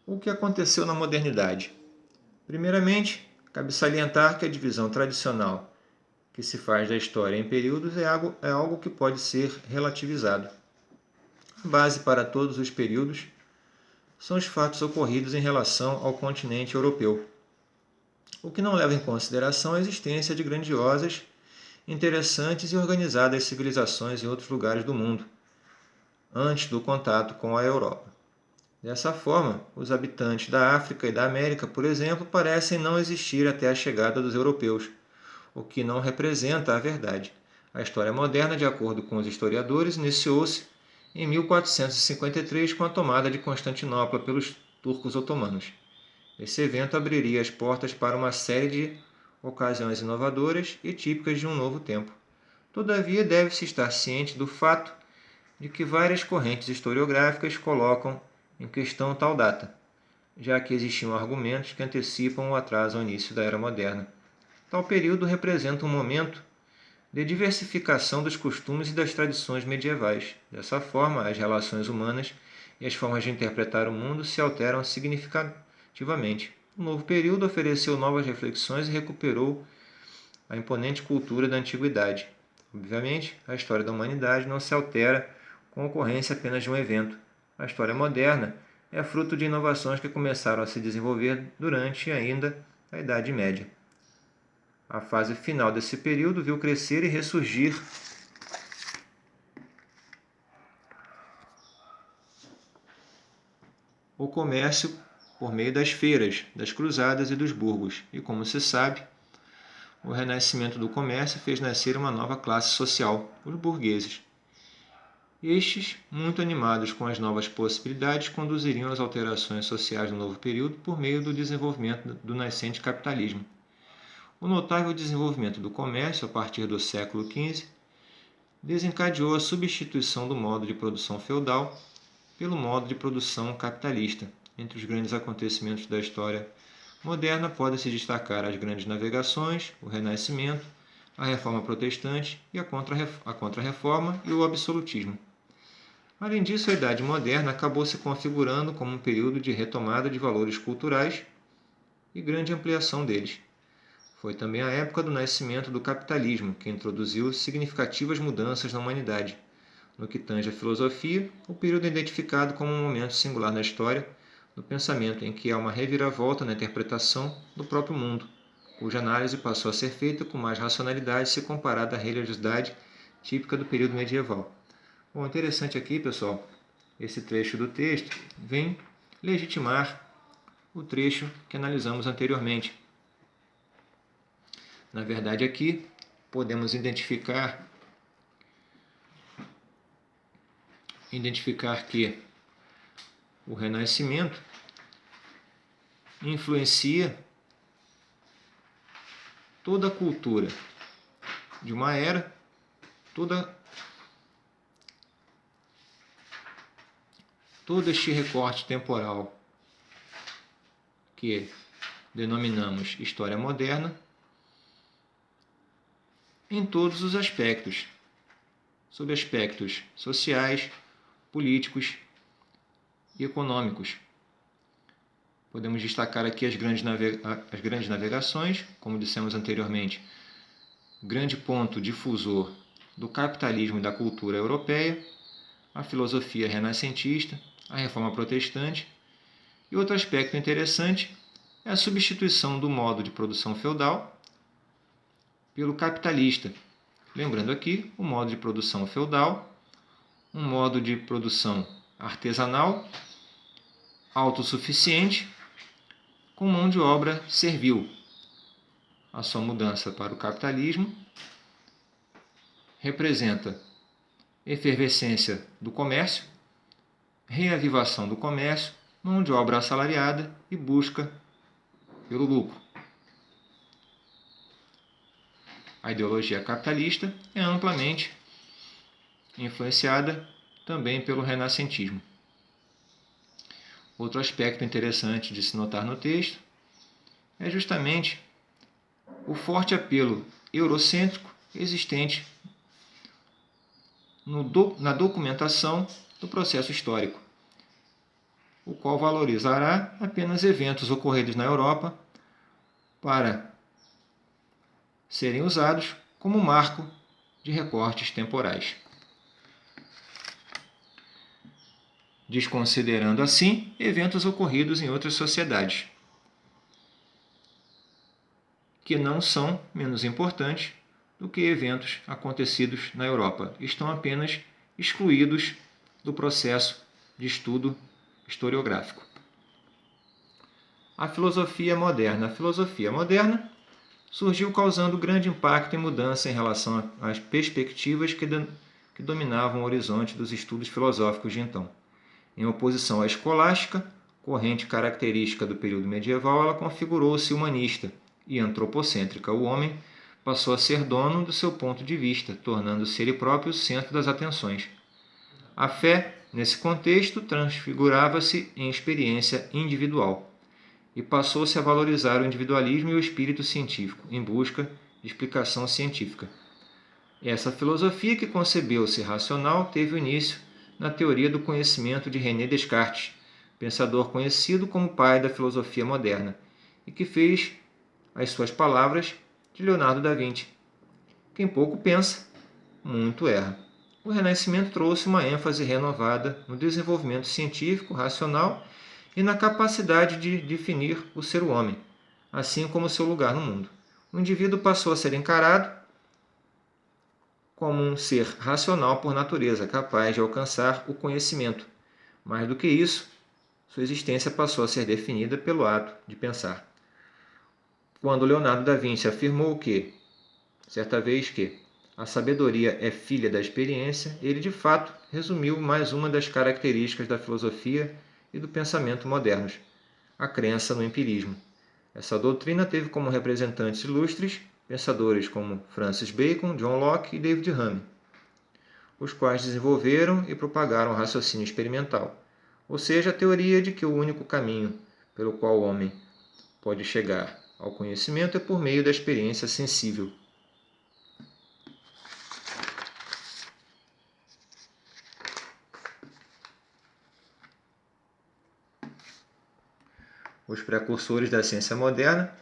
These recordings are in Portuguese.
O que aconteceu na modernidade? Primeiramente, cabe salientar que a divisão tradicional que se faz da história em períodos é algo que pode ser relativizado. A base para todos os períodos são os fatos ocorridos em relação ao continente europeu, o que não leva em consideração a existência de grandiosas, interessantes e organizadas civilizações em outros lugares do mundo, antes do contato com a Europa. Dessa forma, os habitantes da África e da América, por exemplo, parecem não existir até a chegada dos europeus, o que não representa a verdade. A história moderna, de acordo com os historiadores, iniciou-se em 1453 com a tomada de Constantinopla pelos turcos otomanos. Esse evento abriria as portas para uma série de ocasiões inovadoras e típicas de um novo tempo. Todavia, deve-se estar ciente do fato de que várias correntes historiográficas colocam em questão tal data, já que existiam argumentos que antecipam o atraso ao início da Era Moderna. Tal período representa um momento de diversificação dos costumes e das tradições medievais. Dessa forma, as relações humanas e as formas de interpretar o mundo se alteram significativamente. O novo período ofereceu novas reflexões e recuperou a imponente cultura da antiguidade. Obviamente, a história da humanidade não se altera com a ocorrência apenas de um evento. A história moderna é fruto de inovações que começaram a se desenvolver durante ainda a Idade Média. A fase final desse período viu crescer e ressurgir o comércio por meio das feiras, das cruzadas e dos burgos. E como se sabe, o renascimento do comércio fez nascer uma nova classe social, os burgueses. Estes, muito animados com as novas possibilidades, conduziriam às alterações sociais do novo período por meio do desenvolvimento do nascente capitalismo. O notável desenvolvimento do comércio a partir do século XV desencadeou a substituição do modo de produção feudal pelo modo de produção capitalista. Entre os grandes acontecimentos da história moderna podem-se destacar as grandes navegações, o Renascimento, a Reforma Protestante e a Contra-Reforma e o Absolutismo. Além disso, a Idade Moderna acabou se configurando como um período de retomada de valores culturais e grande ampliação deles. Foi também a época do nascimento do capitalismo, que introduziu significativas mudanças na humanidade. No que tange à filosofia, o período é identificado como um momento singular na história do pensamento em que há uma reviravolta na interpretação do próprio mundo, cuja análise passou a ser feita com mais racionalidade se comparada à religiosidade típica do período medieval. Bom, interessante aqui, pessoal, esse trecho do texto vem legitimar o trecho que analisamos anteriormente. Na verdade, aqui podemos identificar que o Renascimento influencia toda a cultura de uma era, todo este recorte temporal que denominamos história moderna, em todos os aspectos, sob aspectos sociais, políticos e econômicos. Podemos destacar aqui as grandes navegações, como dissemos anteriormente, grande ponto difusor do capitalismo e da cultura europeia, a filosofia renascentista, a reforma protestante. E outro aspecto interessante é a substituição do modo de produção feudal pelo capitalista. Lembrando aqui, o modo de produção feudal, um modo de produção artesanal, autossuficiente, com mão de obra servil. A sua mudança para o capitalismo representa efervescência do comércio, reavivação do comércio, mão de obra assalariada e busca pelo lucro. A ideologia capitalista é amplamente influenciada também pelo renascentismo. Outro aspecto interessante de se notar no texto é justamente o forte apelo eurocêntrico existente na documentação do processo histórico. o qual valorizará apenas eventos ocorridos na Europa para serem usados como marco de recortes temporais, desconsiderando assim eventos ocorridos em outras sociedades, que não são menos importantes do que eventos acontecidos na Europa. Estão apenas excluídos do processo de estudo historiográfico. A filosofia moderna. A filosofia moderna surgiu causando grande impacto e mudança em relação às perspectivas que dominavam o horizonte dos estudos filosóficos de então. Em oposição à escolástica, corrente característica do período medieval, ela configurou-se humanista e antropocêntrica. O homem passou a ser dono do seu ponto de vista, tornando-se ele próprio o centro das atenções. A fé, nesse contexto, transfigurava-se em experiência individual e passou-se a valorizar o individualismo e o espírito científico, em busca de explicação científica. Essa filosofia, que concebeu-se racional, teve início na teoria do conhecimento de René Descartes, pensador conhecido como pai da filosofia moderna, e que fez as suas palavras de Leonardo da Vinci. Quem pouco pensa, muito erra. O Renascimento trouxe uma ênfase renovada no desenvolvimento científico, racional e na capacidade de definir o ser homem, assim como seu lugar no mundo. O indivíduo passou a ser encarado como um ser racional por natureza, capaz de alcançar o conhecimento. Mais do que isso, sua existência passou a ser definida pelo ato de pensar. Quando Leonardo da Vinci afirmou certa vez que a sabedoria é filha da experiência, ele de fato resumiu mais uma das características da filosofia e do pensamento modernos, a crença no empirismo. Essa doutrina teve como representantes ilustres pensadores como Francis Bacon, John Locke e David Hume, os quais desenvolveram e propagaram o raciocínio experimental, ou seja, a teoria de que o único caminho pelo qual o homem pode chegar ao conhecimento é por meio da experiência sensível. Os precursores da ciência moderna,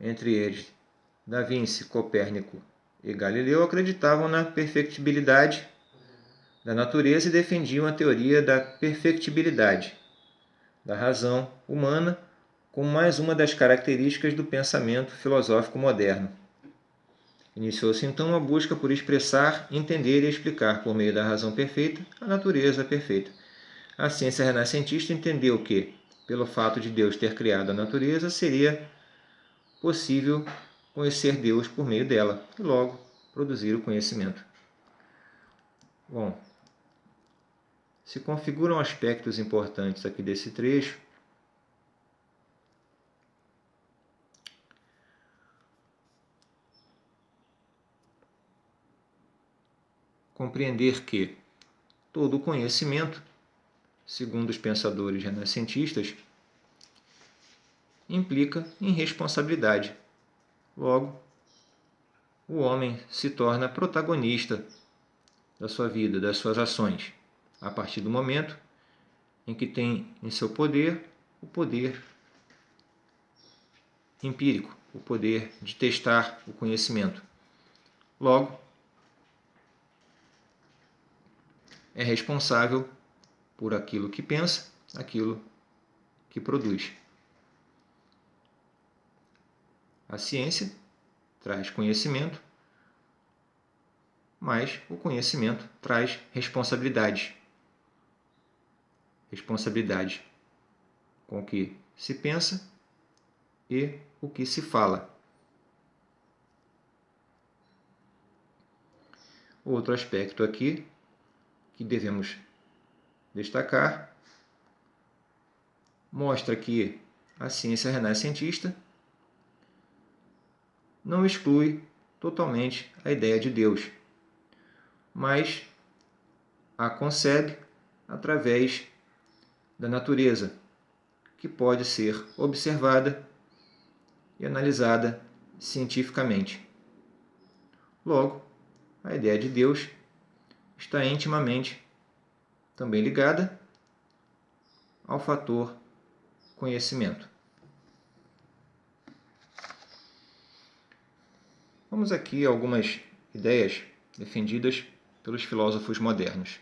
entre eles Da Vinci, Copérnico e Galileu, acreditavam na perfectibilidade da natureza e defendiam a teoria da perfectibilidade da razão humana como mais uma das características do pensamento filosófico moderno. Iniciou-se então a busca por expressar, entender e explicar por meio da razão perfeita a natureza perfeita. A ciência renascentista entendeu que, pelo fato de Deus ter criado a natureza, seria possível conhecer Deus por meio dela e logo produzir o conhecimento. Bom, se configuram aspectos importantes aqui desse trecho. Compreender que todo conhecimento, segundo os pensadores renascentistas, implica em responsabilidade. Logo, o homem se torna protagonista da sua vida, das suas ações, a partir do momento em que tem em seu poder o poder empírico, o poder de testar o conhecimento. Logo, é responsável por aquilo que pensa, aquilo que produz. A ciência traz conhecimento, mas o conhecimento traz responsabilidade. Responsabilidade com o que se pensa e o que se fala. Outro aspecto aqui que devemos destacar mostra que a ciência renascentista não exclui totalmente a ideia de Deus, mas a concebe através da natureza, que pode ser observada e analisada cientificamente. Logo, a ideia de Deus está intimamente também ligada ao fator conhecimento. Vamos aqui a algumas ideias defendidas pelos filósofos modernos.